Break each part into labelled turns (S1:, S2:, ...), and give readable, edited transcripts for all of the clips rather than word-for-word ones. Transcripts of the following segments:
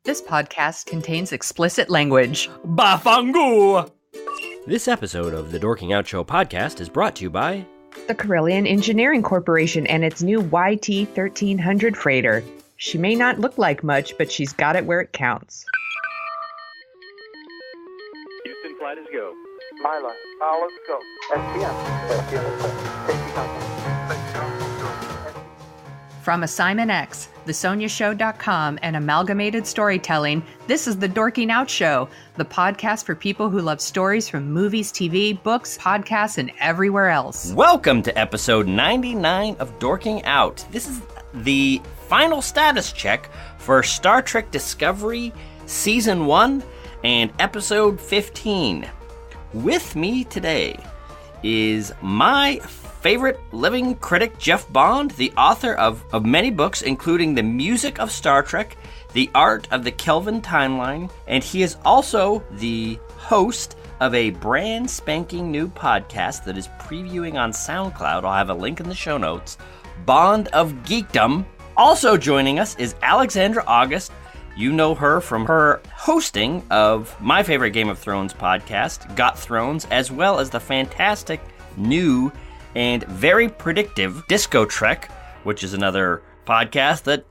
S1: This podcast contains explicit language.
S2: Bafangu!
S3: This episode of the Dorking Out Show podcast is brought to you by
S1: The Carillion Engineering Corporation and its new YT-1300 freighter. She may not look like much, but she's got it where it counts.
S4: Houston, flight is go.
S5: Mila, let's go. SPM, safety contact.
S1: From Assignment X, thesoniashow.com, and Amalgamated Storytelling, this is The Dorking Out Show, the podcast for people who love stories from movies, TV, books, podcasts, and everywhere else.
S3: Welcome to episode 99 of Dorking Out. This is the final status check for Star Trek Discovery Season 1 and Episode 15. With me today is my favorite living critic, Jeff Bond, the author of many books, including The Music of Star Trek, The Art of the Kelvin Timeline, and he is also the host of a brand spanking new podcast that is previewing on SoundCloud. I'll have a link in the show notes. Bond of Geekdom. Also joining us is Alexandra August. You know her from her hosting of my favorite Game of Thrones podcast, Got Thrones, as well as the fantastic new and very predictive DiscoTrek, which is another podcast that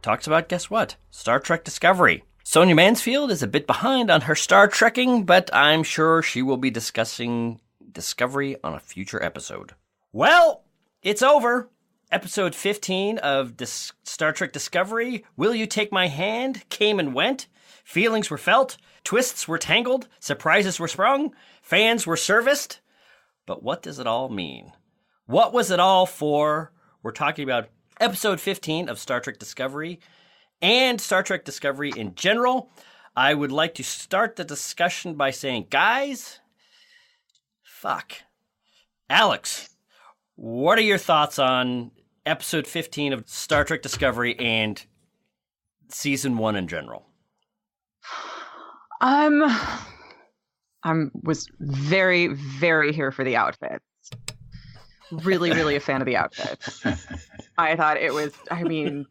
S3: talks about, guess what? Star Trek Discovery. Sonia Mansfield is a bit behind on her Star Trekking, but I'm sure she will be discussing Discovery on a future episode. Well, it's over. Episode 15 of Star Trek Discovery, Will You Take My Hand, came and went. Feelings were felt, twists were tangled, surprises were sprung, fans were serviced. But what does it all mean? What was it all for? We're talking about episode 15 of Star Trek Discovery and Star Trek Discovery in general. I would like to start the discussion by saying, guys, Alex, what are your thoughts on episode 15 of Star Trek Discovery and season 1 in general?
S6: Was very, very here for the outfits. Really, really a fan of the outfits. I thought it was,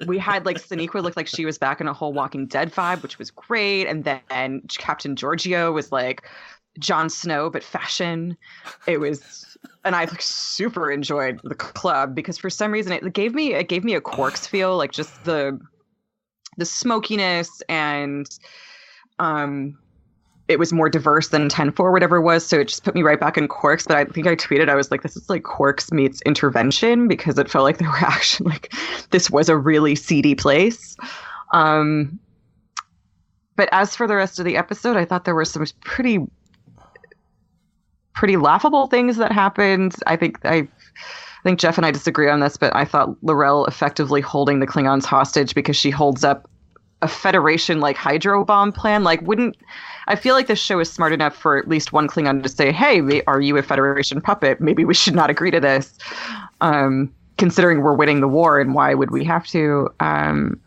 S6: we had Sonequa looked like she was back in a whole Walking Dead vibe, which was great. And then Captain Giorgio was like Jon Snow, but fashion. It was, and I super enjoyed the club because for some reason it gave me a Quarks feel, like just the smokiness and, it was more diverse than 10-4, whatever it was. So it just put me right back in Quarks. But I think I tweeted, I was like, this is like Quarks meets Intervention, because it felt like they were actually this was a really seedy place. But as for the rest of the episode, I thought there were some pretty laughable things that happened. I think Jeff and I disagree on this, but I thought L'Rell effectively holding the Klingons hostage because she holds up a Federation hydro bomb plan. I feel like this show is smart enough for at least one Klingon to say, hey, are you a Federation puppet? Maybe we should not agree to this, considering we're winning the war, and why would we have to? And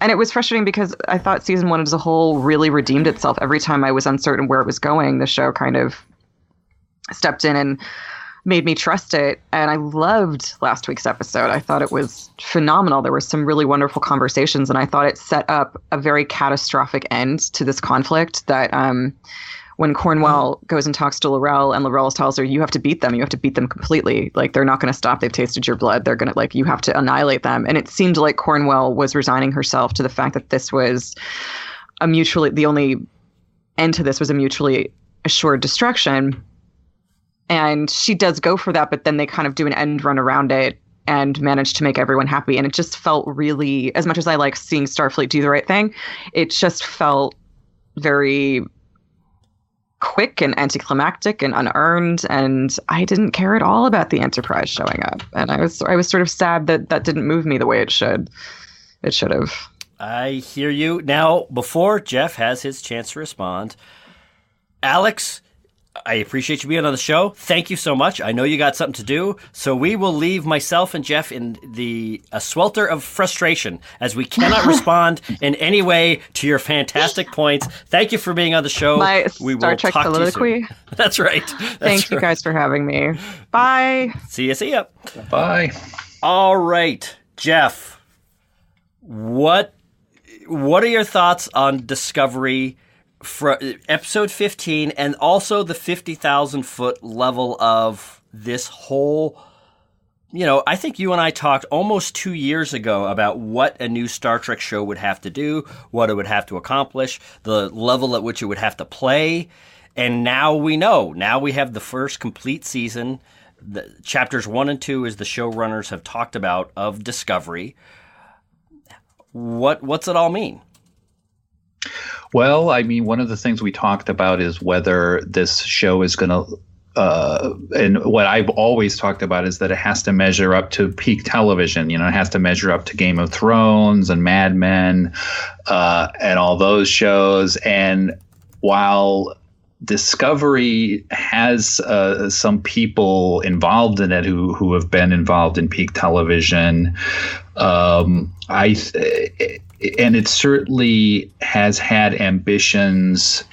S6: it was frustrating because I thought season 1 as a whole really redeemed itself. Every time I was uncertain where it was going, the show kind of stepped in and made me trust it. And I loved last week's episode. I thought it was phenomenal. There were some really wonderful conversations, and I thought it set up a very catastrophic end to this conflict that when Cornwell goes and talks to L'Rell, and L'Rell tells her, you have to beat them. You have to beat them completely. They're not going to stop. They've tasted your blood. They're going to, you have to annihilate them. And it seemed like Cornwell was resigning herself to the fact that this was the only end to this was a mutually assured destruction. And she does go for that, but then they kind of do an end run around it and manage to make everyone happy. And it just felt really, as much as I like seeing Starfleet do the right thing, it just felt very quick and anticlimactic and unearned. And I didn't care at all about the Enterprise showing up. And I was sort of sad that didn't move me the way it should. It should have.
S3: I hear you. Now, before Jeff has his chance to respond, Alex, I appreciate you being on the show. Thank you so much. I know you got something to do, so we will leave myself and Jeff in a swelter of frustration as we cannot respond in any way to your fantastic points. Thank you for being on the show.
S6: We will Star Trek talk soliloquy.
S3: To you soon. That's right.
S6: Thank you guys for having me. Bye.
S3: See ya.
S4: Bye.
S3: All right, Jeff. What what are your thoughts on Discovery for episode 15 and also the 50,000 foot level of this whole, I think you and I talked almost 2 years ago about what a new Star Trek show would have to do, what it would have to accomplish, the level at which it would have to play. And now we know. Now we have the first complete season. The chapters 1 and 2, as the showrunners have talked about, of Discovery. What's it all mean?
S2: Well, I mean, one of the things we talked about is whether this show is going to, and what I've always talked about is that it has to measure up to peak television. It has to measure up to Game of Thrones and Mad Men and all those shows. And while Discovery has some people involved in it who have been involved in peak television, and it certainly has had ambitions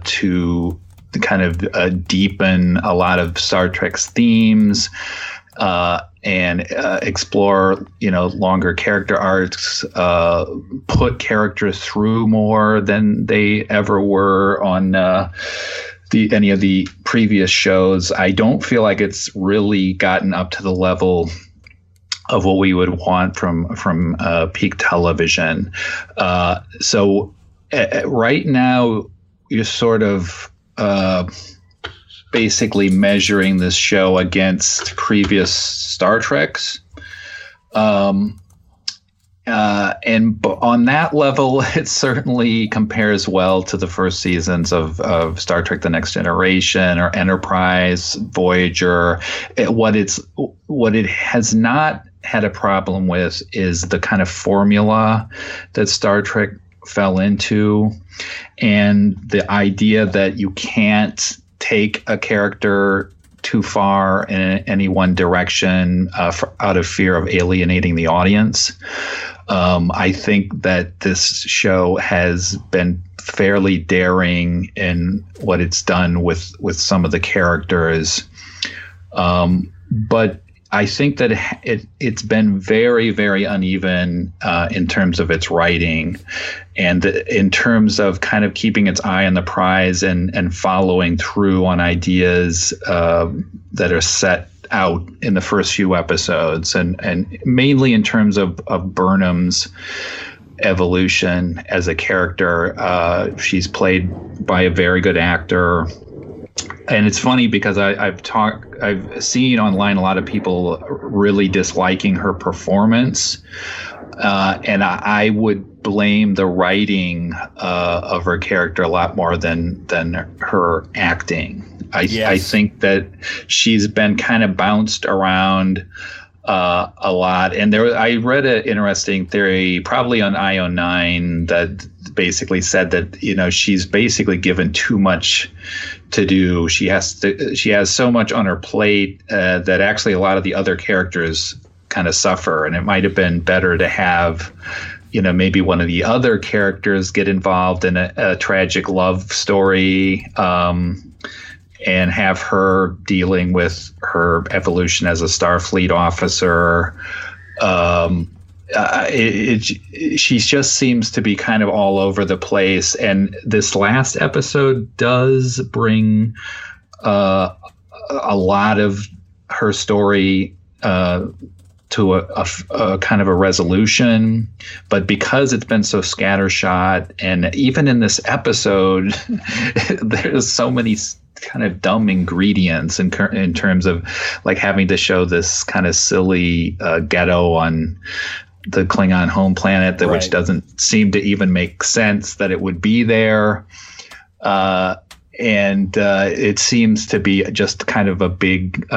S2: to kind of deepen a lot of Star Trek's themes and explore, longer character arcs, put characters through more than they ever were on any of the previous shows. I don't feel like it's really gotten up to the level of what we would want from peak television. So right now, you're sort of basically measuring this show against previous Star Treks. And on that level, it certainly compares well to the first seasons of Star Trek: The Next Generation or Enterprise, Voyager. What it has not had a problem with is the kind of formula that Star Trek fell into, and the idea that you can't take a character too far in any one direction out of fear of alienating the audience. I think that this show has been fairly daring in what it's done with some of the characters. But I think that it's been very, very uneven in terms of its writing and in terms of kind of keeping its eye on the prize and following through on ideas that are set out in the first few episodes, and mainly in terms of Burnham's evolution as a character. She's played by a very good actor. And it's funny because I've seen online a lot of people really disliking her performance, and I would blame the writing of her character a lot more than her acting. I think that she's been kind of bounced around a lot, and I read an interesting theory, probably on IO9, that basically said that she's basically given too much to do. She has so much on her plate that actually a lot of the other characters kind of suffer, and it might have been better to have maybe one of the other characters get involved in a tragic love story, and have her dealing with her evolution as a Starfleet officer. She just seems to be kind of all over the place, and this last episode does bring a lot of her story to a kind of a resolution. But because it's been so scattershot, and even in this episode, there's so many kind of dumb ingredients in terms of like having to show this kind of silly ghetto on the Klingon home planet, that which doesn't seem to even make sense that it would be there. And it seems to be just kind of a big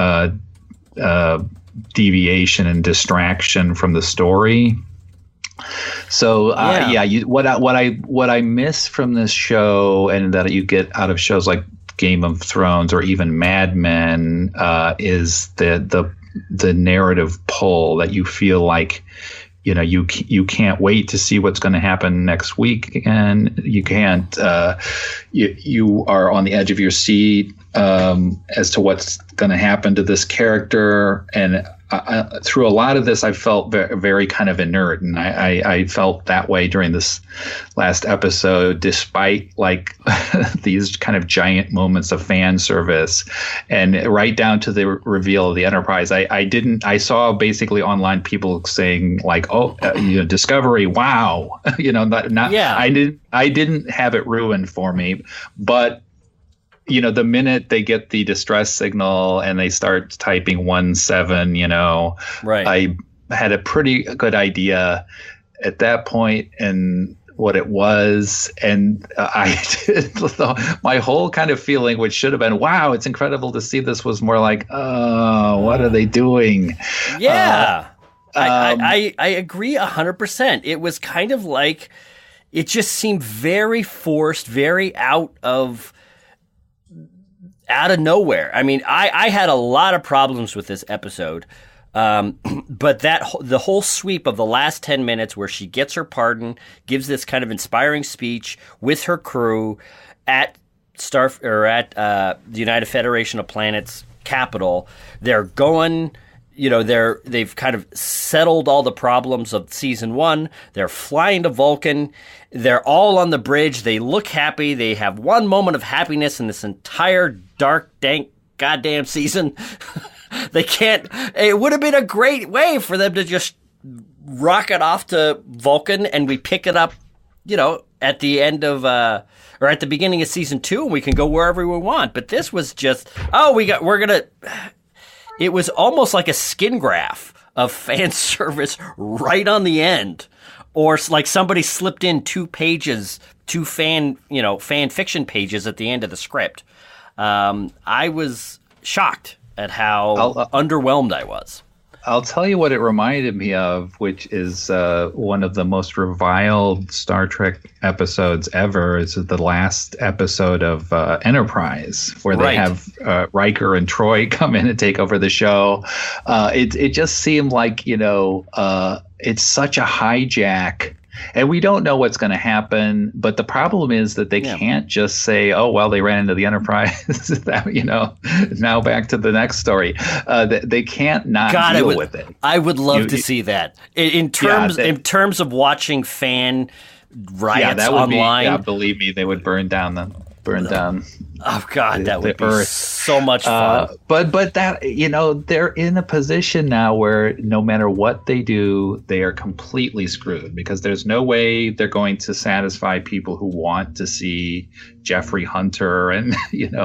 S2: deviation and distraction from the story. So what I miss from this show, and that you get out of shows like Game of Thrones or even Mad Men, is the narrative pull that you feel like you can't wait to see what's going to happen next week, and you can't you are on the edge of your seat as to what's going to happen to this character? And through a lot of this, I felt very, very kind of inert, and I felt that way during this last episode, despite like these kind of giant moments of fan service, and right down to the reveal of the Enterprise. I saw basically online people saying like, "Oh, Discovery, wow,"
S3: Yeah.
S2: I didn't have it ruined for me, but. The minute they get the distress signal and they start typing 17,
S3: right.
S2: I had a pretty good idea at that point and what it was. And my whole kind of feeling, which should have been, wow, it's incredible to see this, was more like, oh, what are they doing?
S3: Yeah. I agree 100%. It was kind of like, it just seemed very forced, very out of nowhere. I mean, I had a lot of problems with this episode, but the whole sweep of the last 10 minutes where she gets her pardon, gives this kind of inspiring speech with her crew at the United Federation of Planets Capital. They're going. They've kind of settled all the problems of season 1. They're flying to Vulcan. They're all on the bridge. They look happy. They have one moment of happiness in this entire dark, dank, goddamn season. They can't. It would have been a great way for them to just rocket off to Vulcan, and we pick it up, at the end of or at the beginning of season 2, and we can go wherever we want. But this was just, it was almost like a skin graph of fan service right on the end, or like somebody slipped in 2 fan fiction pages at the end of the script. I was shocked at how underwhelmed I was.
S2: I'll tell you what it reminded me of, which is one of the most reviled Star Trek episodes ever. Is the last episode of Enterprise, where they have Riker and Troy come in and take over the show. It just seemed like, it's such a hijack. And we don't know what's going to happen, but the problem is that they can't just say, "Oh, well, they ran into the Enterprise." Now back to the next story. They can't not deal with it.
S3: I would love to see that in terms of watching fan riots online.
S2: Believe me, they would burn down.
S3: Oh God, that would be so much fun.
S2: But that, they're in a position now where no matter what they do, they are completely screwed, because there's no way they're going to satisfy people who want to see Jeffrey Hunter and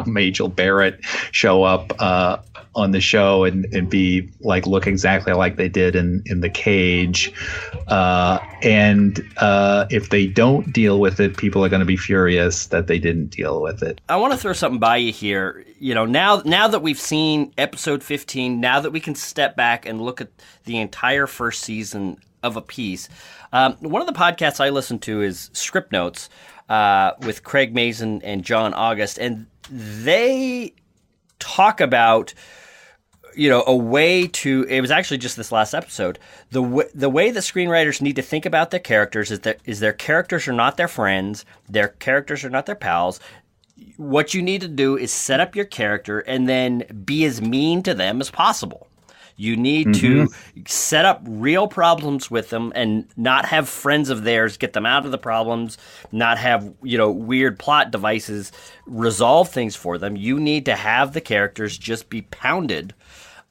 S2: Majel Barrett show up on the show and be like, look exactly like they did in the Cage. And if they don't deal with it, people are going to be furious that they didn't deal with it.
S3: I want to throw something by you here. Now that we've seen episode 15, now that we can step back and look at the entire first season of a piece, one of the podcasts I listen to is Script Notes with Craig Mazin and John August, and they talk about a way to, it was actually just this last episode, the way that screenwriters need to think about their characters is their characters are not their friends, their characters are not their pals. What you need to do is set up your character and then be as mean to them as possible. You need to set up real problems with them and not have friends of theirs get them out of the problems, not have, weird plot devices resolve things for them. You need to have the characters just be pounded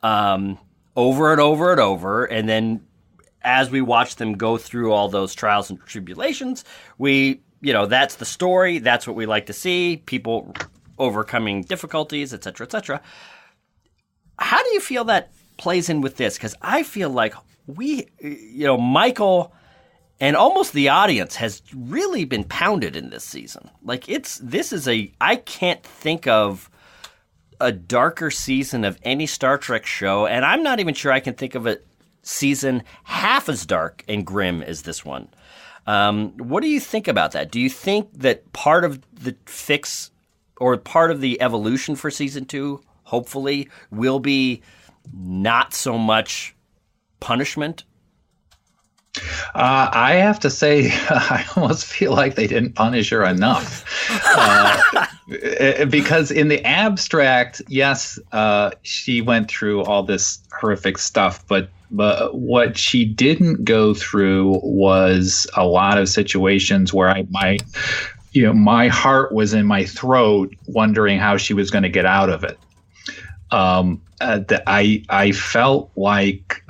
S3: over and over and over. And then as we watch them go through all those trials and tribulations, that's the story. That's what we like to see. People overcoming difficulties, et cetera, et cetera. How do you feel that plays in with this? Because I feel like Michael and almost the audience has really been pounded in this season. Like I can't think of a darker season of any Star Trek show, and I'm not even sure I can think of a season half as dark and grim as this one. What do you think about that? Do you think that part of the fix or part of the evolution for season 2, hopefully, will be not so much punishment?
S2: I have to say, I almost feel like they didn't punish her enough. Because in the abstract, yes, she went through all this horrific stuff, but what she didn't go through was a lot of situations where my heart was in my throat, wondering how she was going to get out of it. I felt like,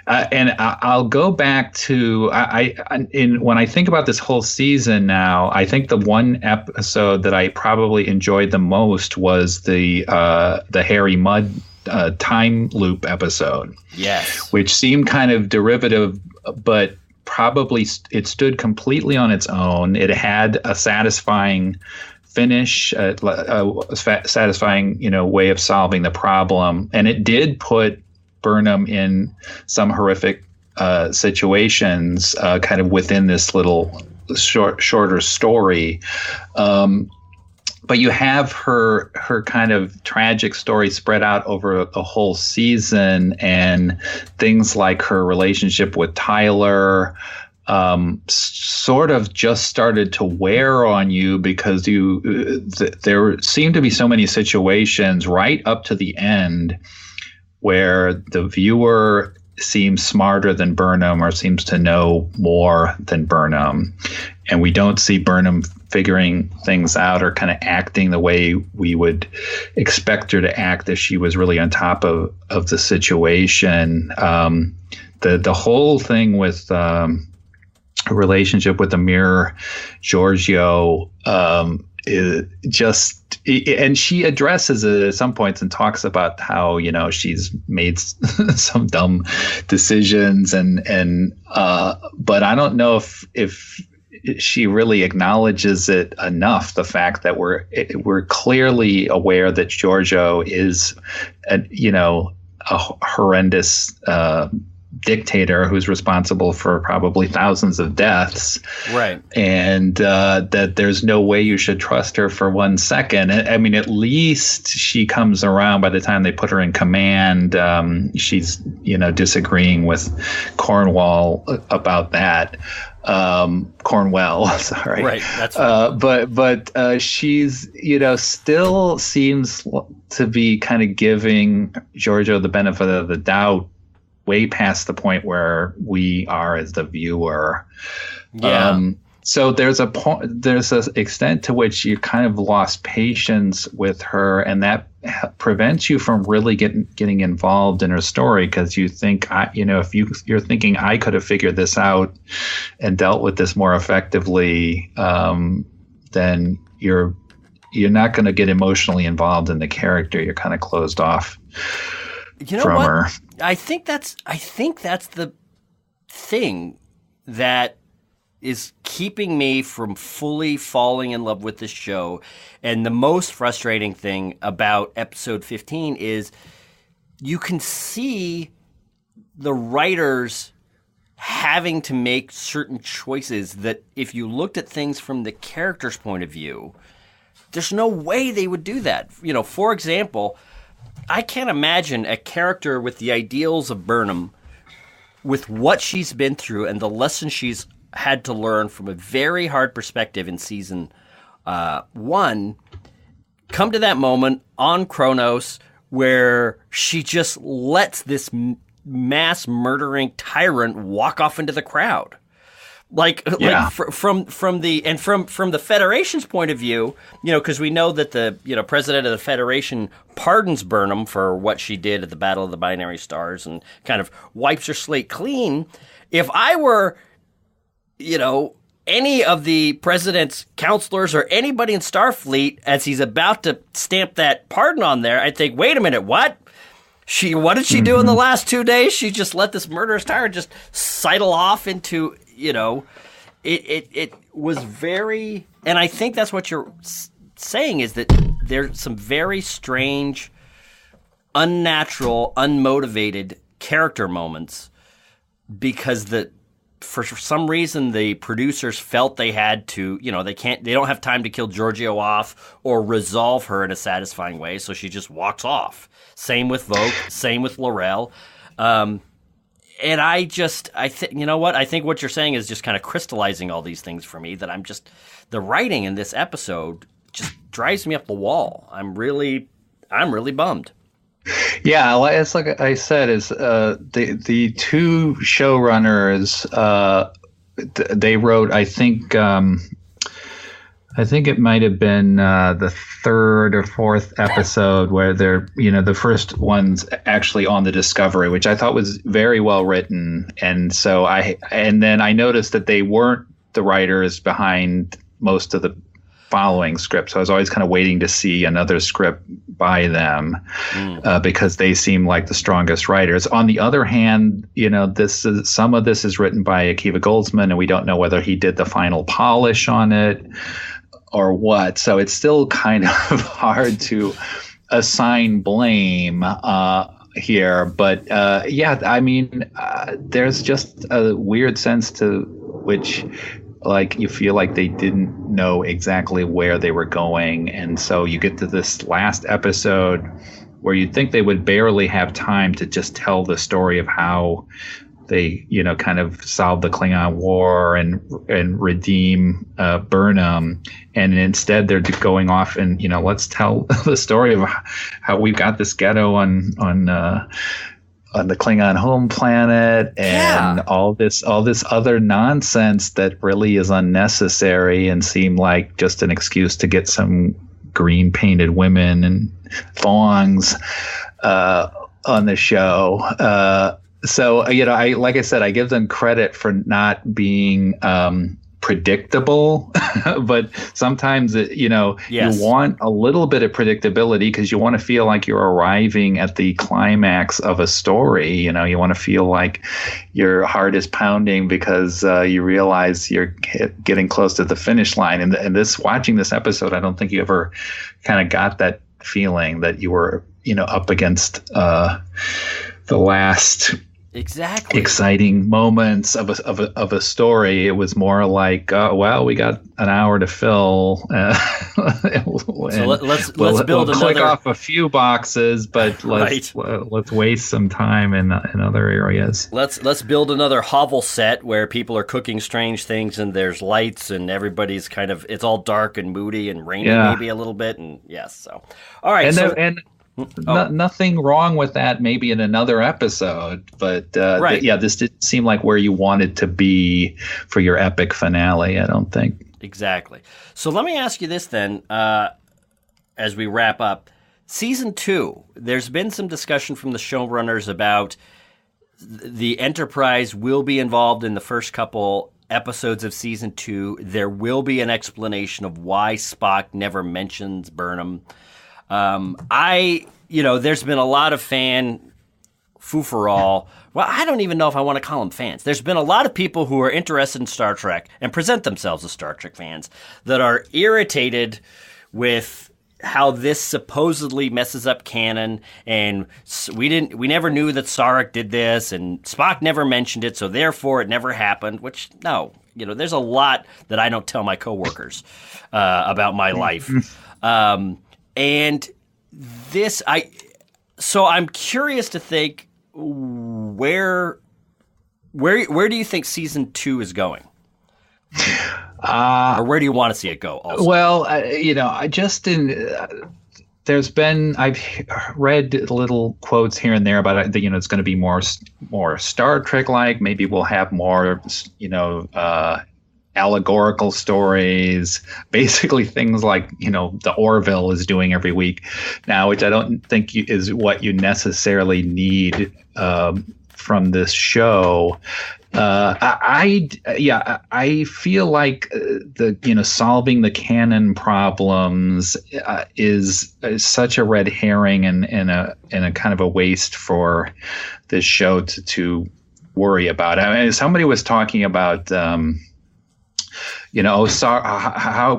S2: and I'll go back to when I think about this whole season now, I think the one episode that I probably enjoyed the most was the Harry Mudd time loop episode.
S3: Yes,
S2: which seemed kind of derivative, but probably it stood completely on its own. It had a satisfying finish, a satisfying way of solving the problem, and it did put Burnham in some horrific situations, kind of within this little shorter story. But you have her kind of tragic story spread out over a whole season, and things like her relationship with Tyler sort of just started to wear on you, because there seemed to be so many situations right up to the end where the viewer seems smarter than Burnham, or seems to know more than Burnham, and we don't see Burnham figuring things out or kind of acting the way we would expect her to act if she was really on top of the situation. The whole thing with a relationship with Amir Giorgio is just, and she addresses it at some points and talks about how she's made some dumb decisions, and but I don't know if she really acknowledges it enough. The fact that we're clearly aware that Giorgio is a horrendous dictator who's responsible for probably thousands of deaths,
S3: right? And
S2: that there's no way you should trust her for 1 second. I mean, at least she comes around by the time they put her in command. She's disagreeing with Cornwall about that. Cornwell, sorry.
S3: Right, that's right.
S2: But she's still seems to be kind of giving Giorgio the benefit of the doubt, way past the point where we are as the viewer.
S3: Yeah.
S2: So there's an extent to which you kind of lost patience with her, and that prevents you from really getting involved in her story, because you think, if you're thinking I could have figured this out and dealt with this more effectively, then you're not going to get emotionally involved in the character. You're kind of closed off from her.
S3: I think that's the thing that is keeping me from fully falling in love with this show. And the most frustrating thing about episode 15 is you can see the writers having to make certain choices that, if you looked at things from the character's point of view, there's no way they would do that. For example, I can't imagine a character with the ideals of Burnham, with what she's been through and the lessons she's had to learn from a very hard perspective in season 1, come to that moment on Kronos where she just lets this mass murdering tyrant walk off into the crowd. From the Federation's point of view, because we know that the president of the Federation pardons Burnham for what she did at the Battle of the Binary Stars and kind of wipes her slate clean. If I were, any of the president's counselors or anybody in Starfleet, as he's about to stamp that pardon on there, I'd think, wait a minute, what? What did she do in the last 2 days? She just let this murderous tyrant just sidle off into, it was very, and I think that's what you're saying, is that there's some very strange, unnatural, unmotivated character moments, because for some reason the producers felt they had to, they don't have time to kill Giorgio off or resolve her in a satisfying way, so she just walks off. Same with Vogue, same with Laurel. And I think, you know what? I think what you're saying is just kind of crystallizing all these things for me, that the writing in this episode just drives me up the wall. I'm really bummed.
S2: Yeah, it's like I said, is the two showrunners, they wrote, I think it might have been the third or fourth episode where they're, the first one's actually on the Discovery, which I thought was very well written. And so then I noticed that they weren't the writers behind most of the following scripts. So I was always kind of waiting to see another script by them because they seem like the strongest writers. On the other hand, some of this is written by Akiva Goldsman, and we don't know whether he did the final polish on it or what. So it's still kind of hard to assign blame here. But there's just a weird sense to which, like, you feel like they didn't know exactly where they were going. And so you get to this last episode where you'd think they would barely have time to just tell the story of how they, kind of solve the Klingon War and redeem Burnham. And instead they're going off and, let's tell the story of how we've got this ghetto on the Klingon home planet and all this other nonsense that really is unnecessary and seemed like just an excuse to get some green painted women and thongs on the show. So, like I said, I give them credit for not being predictable, but sometimes, you want a little bit of predictability because you want to feel like you're arriving at the climax of a story. You want to feel like your heart is pounding because you realize you're getting close to the finish line. And watching this episode, I don't think you ever kind of got that feeling that you were, up against the last exciting moments of a story. It was more like, we got an hour to fill.
S3: So let's build another.
S2: Click off a few boxes, but let's waste some time in other areas.
S3: Let's build another hovel set where people are cooking strange things and there's lights and everybody's it's all dark and moody and rainy maybe a little bit, and yes. So all right,
S2: nothing wrong with that maybe in another episode, but this didn't seem like where you wanted to be for your epic finale, I don't think.
S3: Exactly. So let me ask you this then, as we wrap up. Season 2, there's been some discussion from the showrunners about the Enterprise will be involved in the first couple episodes of Season 2. There will be an explanation of why Spock never mentions Burnham. There's been a lot of fan foo-for-all. Well, I don't even know if I want to call them fans. There's been a lot of people who are interested in Star Trek and present themselves as Star Trek fans that are irritated with how this supposedly messes up canon, and we never knew that Sarek did this, and Spock never mentioned it, so therefore it never happened. Which no, there's a lot that I don't tell my coworkers about my life. And so I'm curious to think where do you think Season 2 is going? Or where do you want to see it go also?
S2: Well, I've read little quotes here and there about it, it's going to be more Star Trek like. Maybe we'll have more, allegorical stories, basically things like, the Orville is doing every week now, which I don't think is what you necessarily need from this show. I feel like the solving the canon problems is such a red herring and a kind of a waste for this show to worry about. I mean, somebody was talking about how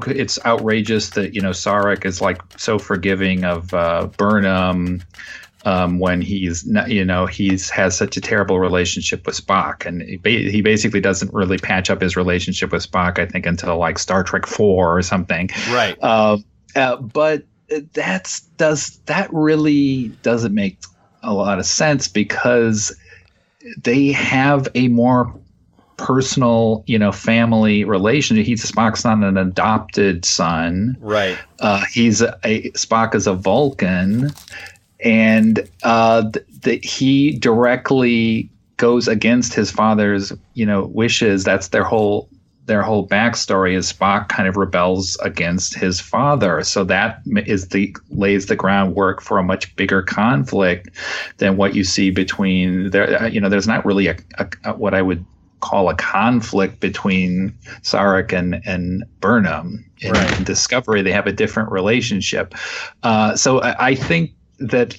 S2: it's outrageous that Sarek is like so forgiving of Burnham when he's not, he's has such a terrible relationship with Spock, and he basically doesn't really patch up his relationship with Spock, I think, until like Star Trek 4 or something.
S3: Right.
S2: But that really doesn't make a lot of sense, because they have a more personal, family relationship. Spock's not an adopted son,
S3: right?
S2: Spock is a Vulcan, and he directly goes against his father's, wishes. That's their whole backstory. Is Spock kind of rebels against his father, so that lays the groundwork for a much bigger conflict than what you see between there. There's not really a what I would call a conflict between Sarek and Burnham in Discovery. They have a different relationship. So I think that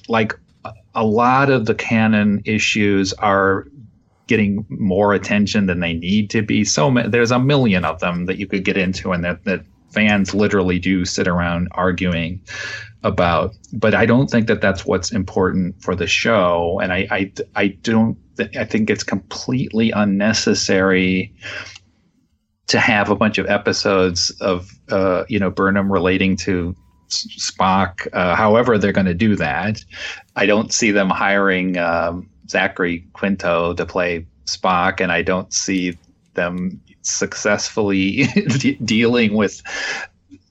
S2: a lot of the canon issues are getting more attention than they need to be. There's a million of them that you could get into, and that fans literally do sit around arguing about. But I don't think that that's what's important for the show, and I think it's completely unnecessary to have a bunch of episodes of Burnham relating to Spock. However they're going to do that, I don't see them hiring Zachary Quinto to play Spock, and I don't see them successfully dealing with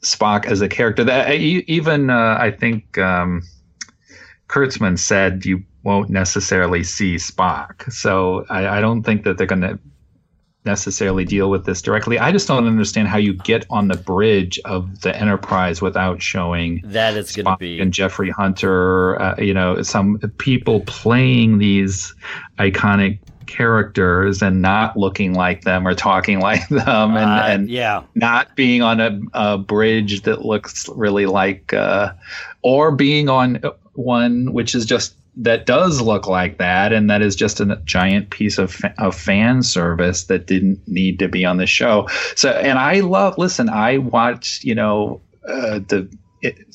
S2: Spock as a character. That even I think Kurtzman said you won't necessarily see Spock. So I don't think that they're going to necessarily deal with this directly. I just don't understand how you get on the bridge of the Enterprise without showing
S3: that it's going to be
S2: and Jeffrey Hunter, some people playing these iconic characters and not looking like them or talking like them, and not being on a bridge that looks really like, or being on one which is just that does look like that, and that is just a giant piece of fan service that didn't need to be on the show. So, and I watched,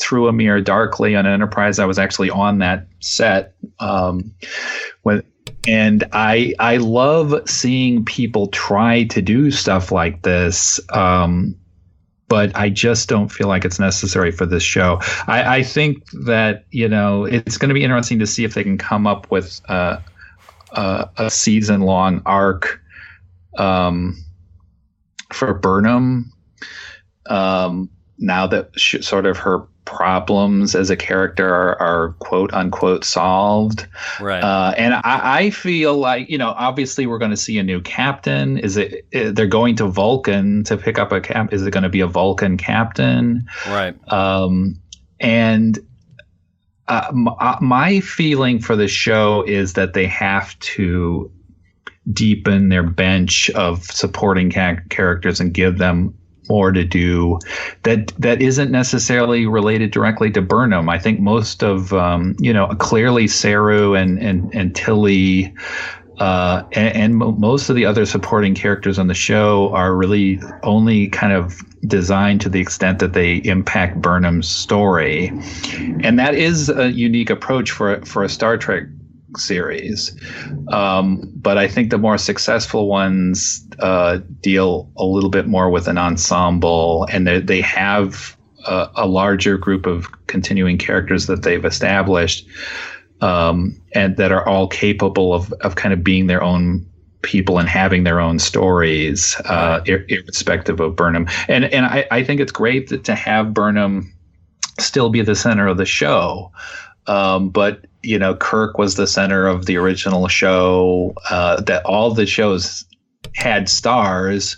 S2: Through a Mirror Darkly on Enterprise. I was actually on that set, and I love seeing people try to do stuff like this. But I just don't feel like it's necessary for this show. I think that, it's going to be interesting to see if they can come up with a season-long arc for Burnham, now that sort of her problems as a character are quote unquote solved.
S3: Right.
S2: And I feel like, obviously we're going to see a new captain. They're going to Vulcan to pick up is it going to be a Vulcan captain?
S3: Right.
S2: And my feeling for the show is that they have to deepen their bench of supporting characters and give them more to do that isn't necessarily related directly to Burnham. I think most of clearly Saru and Tilly and most of the other supporting characters on the show are really only kind of designed to the extent that they impact Burnham's story, and that is a unique approach for a Star Trek series. But I think the more successful ones deal a little bit more with an ensemble, and they have a larger group of continuing characters that they've established, and that are all capable of kind of being their own people and having their own stories, irrespective of Burnham. And I think it's great to have Burnham still be the center of the show. But Kirk was the center of the original show. That all the shows had stars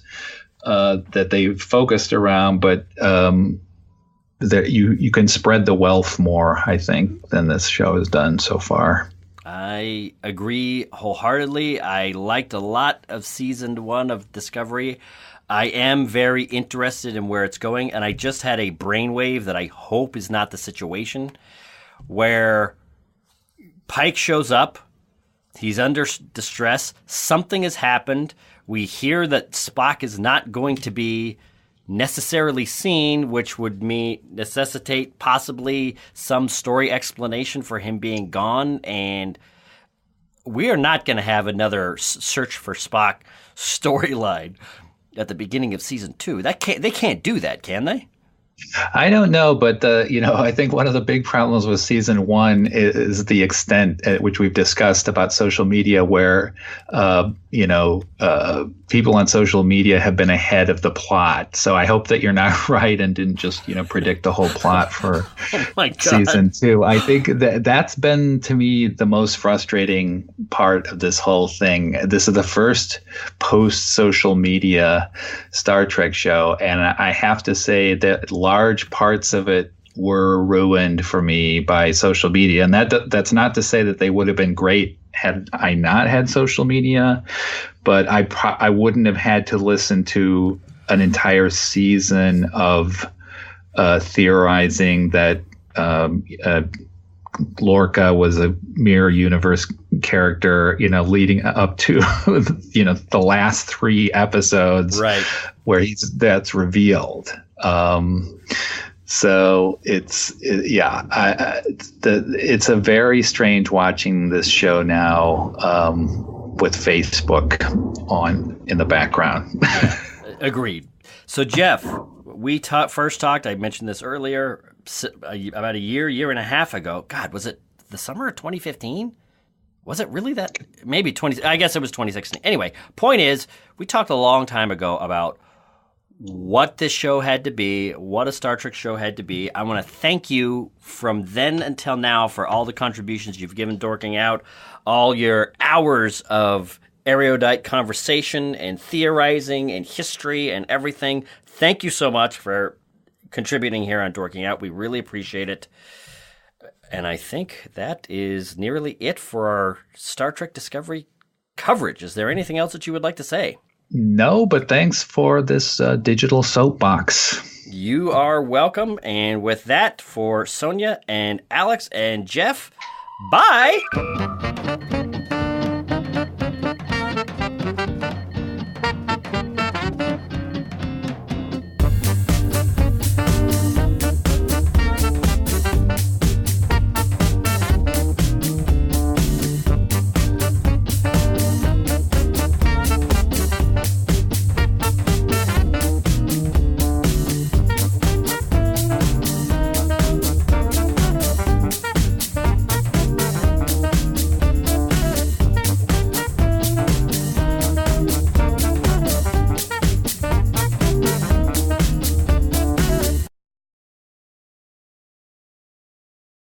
S2: that they focused around, but that you can spread the wealth more, I think, than this show has done so far.
S3: I agree wholeheartedly. I liked a lot of season 1 of Discovery. I am very interested in where it's going, and I just had a brainwave that I hope is not the situation, where Pike shows up, he's under distress, something has happened, we hear that Spock is not going to be necessarily seen, which would necessitate possibly some story explanation for him being gone, and we are not going to have another Search for Spock storyline at the beginning of season 2. They can't do that, can they?
S2: I don't know, but I think one of the big problems with season 1 is the extent at which we've discussed about social media, where people on social media have been ahead of the plot. So I hope that you're not right and didn't just predict the whole plot for season 2. I think that's been, to me, the most frustrating part of this whole thing. This is the first post-social media Star Trek show, and I have to say that large parts of it were ruined for me by social media. And that's not to say that they would have been great had I not had social media, but I wouldn't have had to listen to an entire season of theorizing that Lorca was a mirror universe character, leading up to the last 3 episodes,
S3: right,
S2: where that's revealed. So it's a very strange watching this show now with Facebook on in the background.
S3: Yeah, agreed. So Jeff, we first talked. I mentioned this earlier. About a year and a half ago. God, was it the summer of 2015? Was it really that? Maybe 20. I guess it was 2016. Anyway, point is, we talked a long time ago about what this show had to be, what a Star Trek show had to be. I want to thank you from then until now for all the contributions you've given Dorking Out, all your hours of erudite conversation and theorizing and history and everything. Thank you so much for contributing here on Dorking Out. We really appreciate it. And I think that is nearly it for our Star Trek Discovery coverage. Is there anything else that you would like to say?
S2: No, but thanks for this digital soapbox.
S3: You are welcome. And with that, for Sonia and Alex and Jeff, bye!